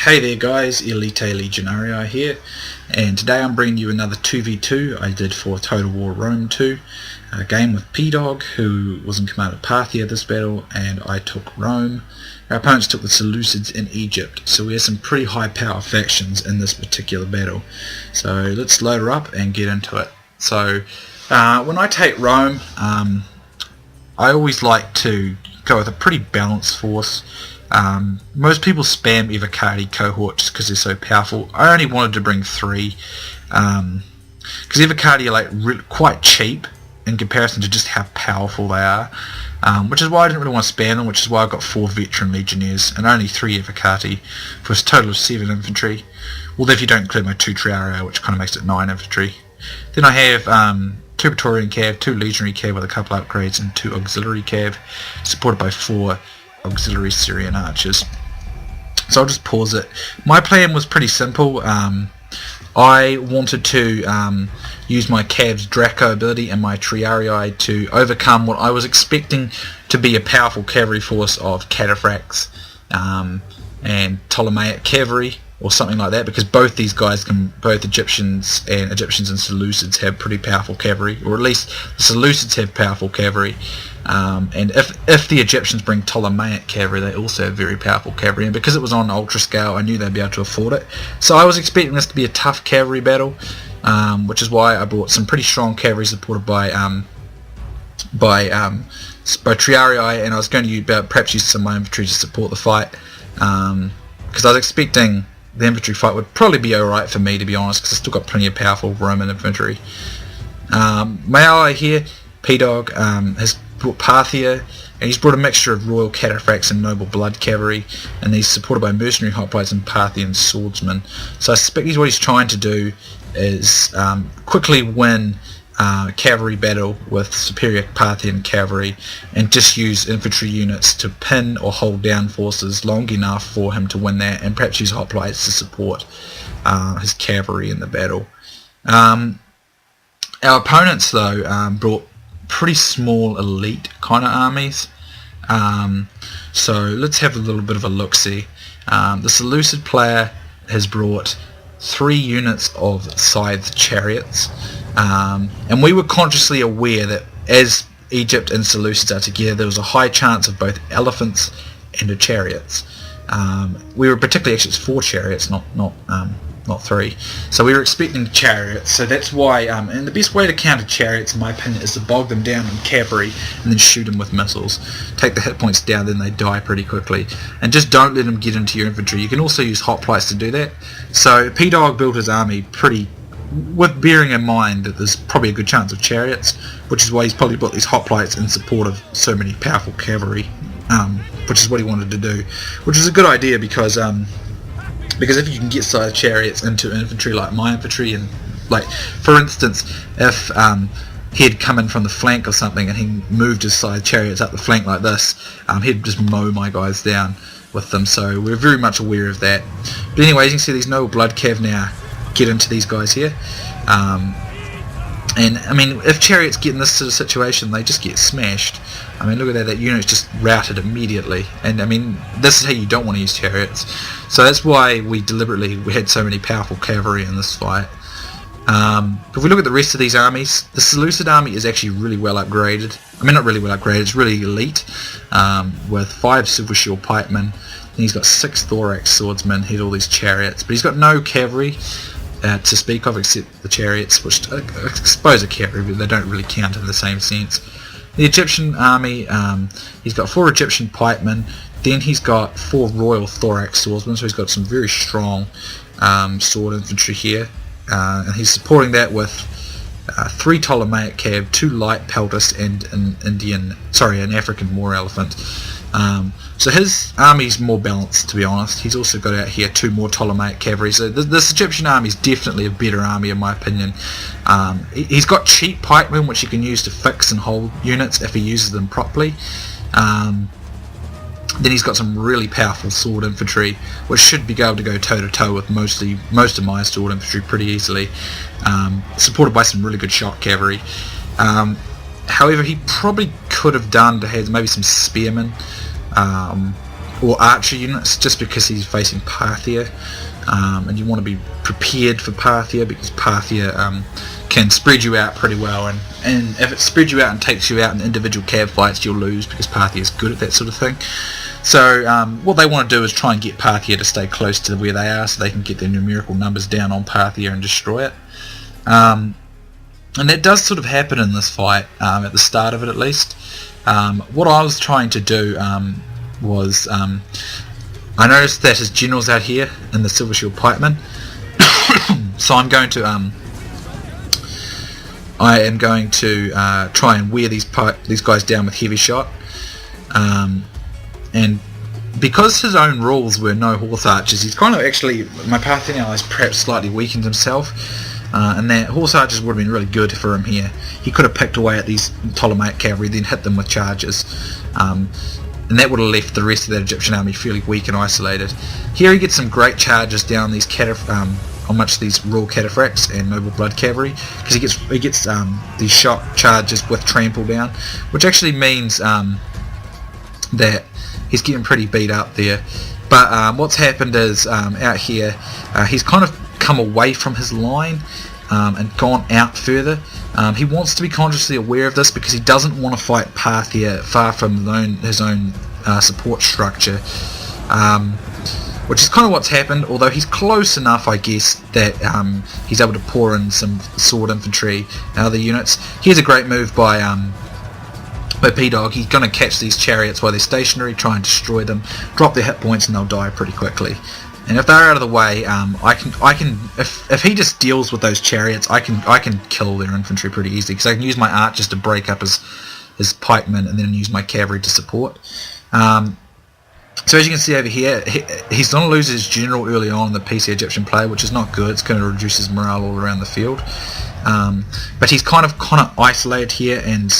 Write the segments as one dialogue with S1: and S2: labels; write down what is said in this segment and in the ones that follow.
S1: Hey there guys, Elita Legionarii here, and today I'm bringing you another 2v2 I did for Total War Rome 2, a game with Pdawg, who was in command of Parthia this battle, and I took Rome. Our opponents took the Seleucids in Egypt, so we have some pretty high power factions in this particular battle. So let's load her up and get into it. So when I take Rome, I always like to go with a pretty balanced force. Most people spam Evocati cohort just because they're so powerful. I only wanted to bring 3 because Evocati are like quite cheap in comparison to just how powerful they are, which is why I didn't really want to spam them, which is why I got 4 veteran legionnaires and only 3 Evocati for a total of 7 infantry. Well, if you don't include my 2 Triarii, which kind of makes it 9 infantry. Then I have 2 Praetorian Cav, 2 Legionary Cav with a couple upgrades, and 2 Auxiliary Cav, supported by 4 Auxiliary Syrian archers. So I'll just pause it. My plan was pretty simple. I wanted to use my Cav's Draco ability and my Triarii to overcome what I was expecting to be a powerful cavalry force of cataphracts and Ptolemaic cavalry or something like that, because both these guys both Egyptians and Seleucids have pretty powerful cavalry, or at least the Seleucids have powerful cavalry. And if the Egyptians bring Ptolemaic cavalry, they also have very powerful cavalry, and because it was on ultra scale, I knew they'd be able to afford it. So I was expecting this to be a tough cavalry battle, which is why I brought some pretty strong cavalry supported by Triarii, and I was going to perhaps use some of my infantry to support the fight, because I was expecting the infantry fight would probably be alright for me, to be honest, because I've still got plenty of powerful Roman infantry. My ally here, Pdawg, has brought Parthia, and he's brought a mixture of royal cataphracts and noble blood cavalry, and he's supported by mercenary hoplites and Parthian swordsmen. So I suspect what he's trying to do is quickly win cavalry battle with superior Parthian cavalry and just use infantry units to pin or hold down forces long enough for him to win that, and perhaps use hoplites to support his cavalry in the battle. Our opponents though brought pretty small elite kind of armies, so let's have a little bit of a look-see. The Seleucid player has brought 3 units of scythe chariots, and we were consciously aware that as Egypt and Seleucids are together, there was a high chance of both elephants and chariots. We were particularly, actually it's 4 chariots, not 3. So we were expecting chariots, so that's why, and the best way to counter chariots in my opinion is to bog them down in cavalry and then shoot them with missiles. Take the hit points down, then they die pretty quickly, and just don't let them get into your infantry. You can also use hoplites to do that. So Pdawg built his army with bearing in mind that there's probably a good chance of chariots, which is why he's probably built these hoplites in support of so many powerful cavalry, which is what he wanted to do, which is a good idea, because if you can get scythe chariots into infantry like my infantry, and like for instance if he'd come in from the flank or something and he moved his scythe chariots up the flank like this, he'd just mow my guys down with them. So we're very much aware of that. But anyway, as you can see, these noble blood cav now get into these guys here, and I mean, if chariots get in this sort of situation, they just get smashed. I mean, look at that unit's just routed immediately, and I mean, this is how you don't want to use chariots. So that's why we had so many powerful cavalry in this fight. If we look at the rest of these armies, the Seleucid army is actually really well upgraded. I mean, not really well upgraded, it's really elite, with 5 silver shield pikemen, and he's got 6 thorax swordsmen. He had all these chariots, but he's got no cavalry to speak of except the chariots, which I suppose are cavalry, but they don't really count in the same sense. The Egyptian army, he's got 4 Egyptian pikemen, then he's got 4 royal thorax swordsmen, so he's got some very strong sword infantry here, and he's supporting that with 3 Ptolemaic cav, 2 light peltasts, and an African war elephant. So his army's more balanced, to be honest. He's also got out here 2 more Ptolemaic cavalry, so this Egyptian army is definitely a better army in my opinion. He's got cheap pikemen which he can use to fix and hold units if he uses them properly. Then he's got some really powerful sword infantry, which should be able to go toe-to-toe with most of my sword infantry pretty easily, supported by some really good shot cavalry. However, he probably could have done to have maybe some spearmen, or archer units, just because he's facing Parthia, and you want to be prepared for Parthia, because Parthia can spread you out pretty well, and if it spreads you out and takes you out in individual cav fights, you'll lose, because Parthia is good at that sort of thing. So what they want to do is try and get Parthia to stay close to where they are, so they can get their numerical numbers down on Parthia and destroy it. And that does sort of happen in this fight, at the start of it at least. What I was trying to do was, I noticed that his general's out here in the Silver Shield Pikemen, so I am going to try and wear these guys down with heavy shot. And because his own rules were no horse archers, he's kind of actually, my Parthian allies perhaps slightly weakened himself, and that horse archers would have been really good for him here. He could have picked away at these Ptolemaic cavalry, then hit them with charges, and that would have left the rest of that Egyptian army fairly weak and isolated. Here he gets some great charges down these on much of these raw cataphracts and noble blood cavalry, because he gets these shock charges with trample down, which actually means that he's getting pretty beat up there. But what's happened is, out here, he's kind of come away from his line and gone out further. He wants to be consciously aware of this, because he doesn't want to fight Parthia far from his own support structure, which is kind of what's happened, although he's close enough, I guess, that he's able to pour in some sword infantry and other units. Here's a great move by Pdawg. He's going to catch these chariots while they're stationary, try and destroy them, drop their hit points, and they'll die pretty quickly. And if they're out of the way, if he just deals with those chariots, I can kill their infantry pretty easily, because I can use my archers to break up his pikemen, and then use my cavalry to support. So as you can see over here, he's going to lose his general early on in the PC Egyptian player, which is not good. It's going to reduce his morale all around the field. But he's kind of isolated here, and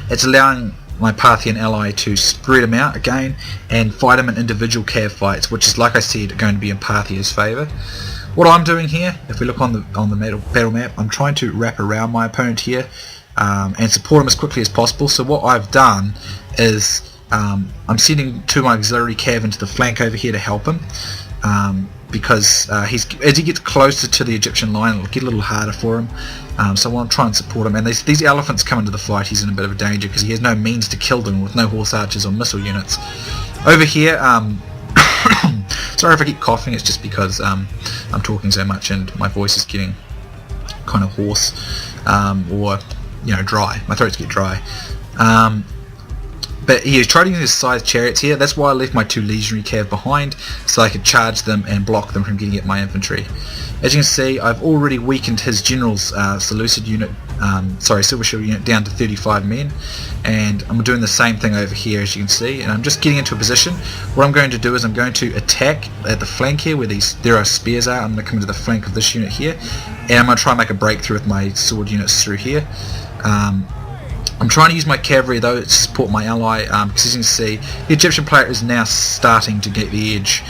S1: it's allowing my Parthian ally to spread him out again and fight him in individual cav fights, which is, like I said, going to be in Parthia's favour. What I'm doing here, if we look on the battle map, I'm trying to wrap around my opponent here and support him as quickly as possible. So what I've done is I'm sending 2 of my auxiliary cav into the flank over here to help him, because as he gets closer to the Egyptian line, it'll get a little harder for him. So I want to try and support him. And these elephants come into the fight, he's in a bit of a danger, because he has no means to kill them with no horse archers or missile units. Over here, sorry if I keep coughing, it's just because I'm talking so much and my voice is getting kind of hoarse, or dry. My throat's get dry. But he's trying to use his sized chariots here. That's why I left my 2 legionary cav behind, so I could charge them and block them from getting at my infantry. As you can see, I've already weakened his general's Seleucid unit, Silver Shield unit down to 35 men, and I'm doing the same thing over here, as you can see. And I'm just getting into a position. What I'm going to do is I'm going to attack at the flank here, where there are spears are. I'm going to come into the flank of this unit here, and I'm going to try and make a breakthrough with my sword units through here. I'm trying to use my cavalry though to support my ally, because as you can see, the Egyptian player is now starting to get the edge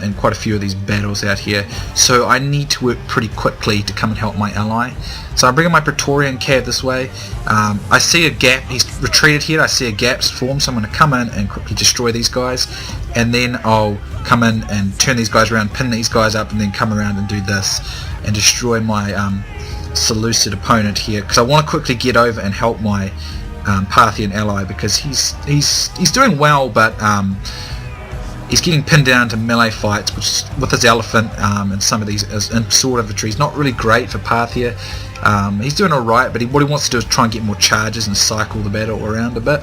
S1: in quite a few of these battles out here, so I need to work pretty quickly to come and help my ally. So I'm bringing my Praetorian cav this way. I see a gap, he's retreated here, I see a gap formed, so I'm going to come in and quickly destroy these guys, and then I'll come in and turn these guys around, pin these guys up, and then come around and do this and destroy my Seleucid opponent here, because I want to quickly get over and help my Parthian ally, because he's doing well, but he's getting pinned down to melee fights, which with his elephant and some of these sword infantry is not really great for Parthia. He's doing alright, but what he wants to do is try and get more charges and cycle the battle around a bit.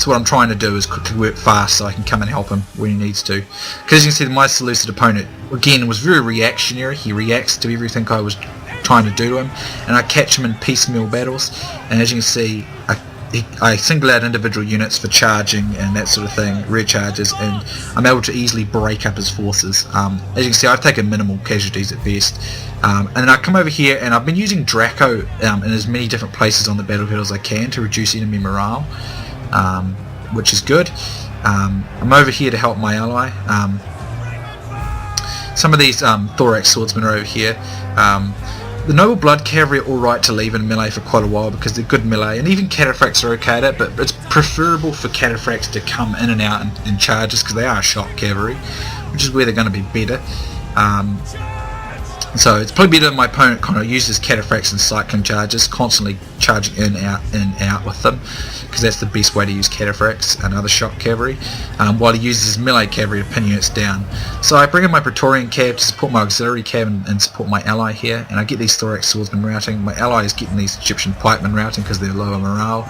S1: So what I'm trying to do is quickly work fast so I can come and help him when he needs to. Because as you can see, my Seleucid opponent, again, was very reactionary. He reacts to everything I was trying to do to him, and I catch him in piecemeal battles. And as you can see, I single out individual units for charging and that sort of thing, rear charges, and I'm able to easily break up his forces. As you can see, I've taken minimal casualties at best. And then I come over here, and I've been using Draco in as many different places on the battlefield as I can to reduce enemy morale, which is good. I'm over here to help my ally. Some of these thorax swordsmen are over here. The Noble Blood Cavalry are alright to leave in melee for quite a while because they're good melee, and even cataphracts are okay at it, but it's preferable for cataphracts to come in and out in charges because they are shock cavalry, which is where they're going to be better. So it's probably better if my opponent kind of uses cataphracts and cycling charges, constantly charging in, out with them, because that's the best way to use cataphracts and other shock cavalry, while he uses his melee cavalry to pin units down. So I bring in my Praetorian Cav to support my auxiliary Cav and support my ally here, and I get these Thorax Swordsmen routing. My ally is getting these Egyptian Pikemen routing because they're lower morale.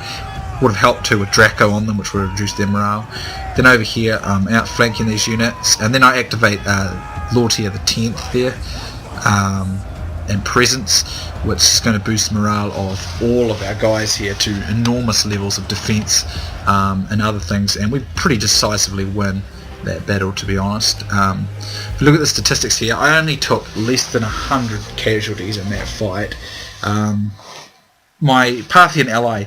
S1: Would have helped too with Draco on them, which would have reduced their morale. Then over here, outflanking these units, and then I activate Lord Tier the 10th there, and Presence, which is going to boost morale of all of our guys here to enormous levels of defense and other things, and we pretty decisively win that battle, to be honest. If you look at the statistics here, I only took less than 100 casualties in that fight. My Parthian ally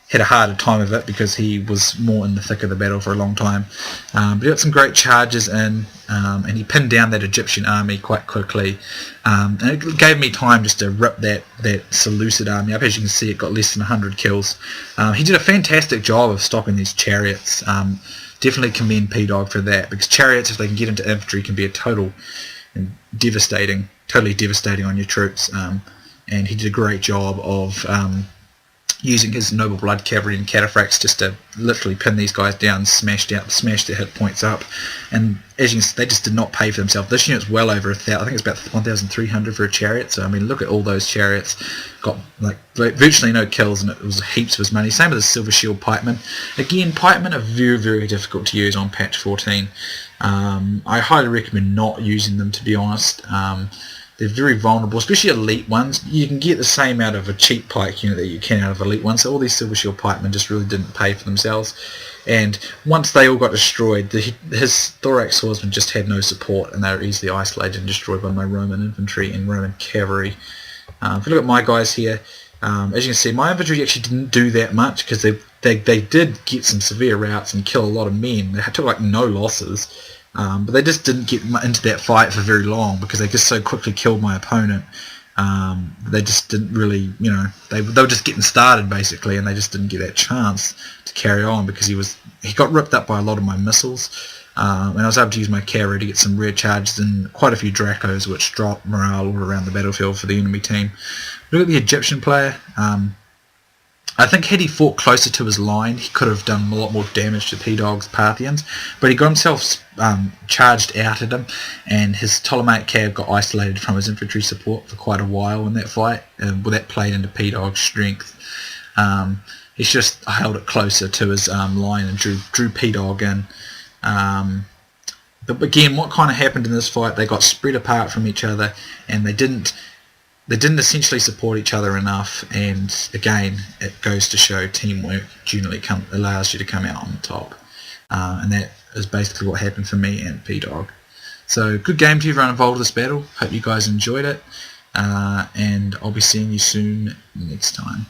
S1: had a harder time of it because he was more in the thick of the battle for a long time, but he got some great charges in, and he pinned down that Egyptian army quite quickly, and it gave me time just to rip that Seleucid army up. As you can see, it got less than 100 kills. He did a fantastic job of stopping these chariots. Definitely commend Pdawg for that, because chariots, if they can get into infantry, can be a totally devastating on your troops, and he did a great job of using his Noble Blood Cavalry and cataphracts just to literally pin these guys down, smash their hit points up, and as you can see, they just did not pay for themselves. This unit's well over 1,000. I think it's about 1,300 for a chariot, so I mean, look at all those chariots. Got like virtually no kills, and it was heaps of his money. Same with the Silver Shield Pikemen. Again, Pikemen are very, very difficult to use on patch 14. I highly recommend not using them, to be honest. They're very vulnerable, especially elite ones. You can get the same out of a cheap pike unit that you can out of elite ones, so all these Silver Shield Pikemen just really didn't pay for themselves. And once they all got destroyed, his Thorax Swordsmen just had no support, and they were easily isolated and destroyed by my Roman infantry and Roman cavalry. If you look at my guys here, as you can see, my infantry actually didn't do that much, because they did get some severe routs and kill a lot of men. They took like no losses. But they just didn't get into that fight for very long because they just so quickly killed my opponent. They just didn't really, they were just getting started basically, and they just didn't get that chance to carry on because he got ripped up by a lot of my missiles, and I was able to use my cavalry to get some rare charges and quite a few Dracos, which dropped morale all around the battlefield for the enemy team. Look at the Egyptian player. I think had he fought closer to his line, he could have done a lot more damage to Pdawg's Parthians, but he got himself charged out at him, and his Ptolemaic Cav got isolated from his infantry support for quite a while in that fight, and that played into Pdawg's strength. He's just held it closer to his line and drew Pdawg in. But again, what kind of happened in this fight, they got spread apart from each other, and they didn't essentially support each other enough, and again, it goes to show teamwork generally allows you to come out on top, and that is basically what happened for me and Pdawg. So good game to everyone involved in this battle. Hope you guys enjoyed it, and I'll be seeing you soon next time.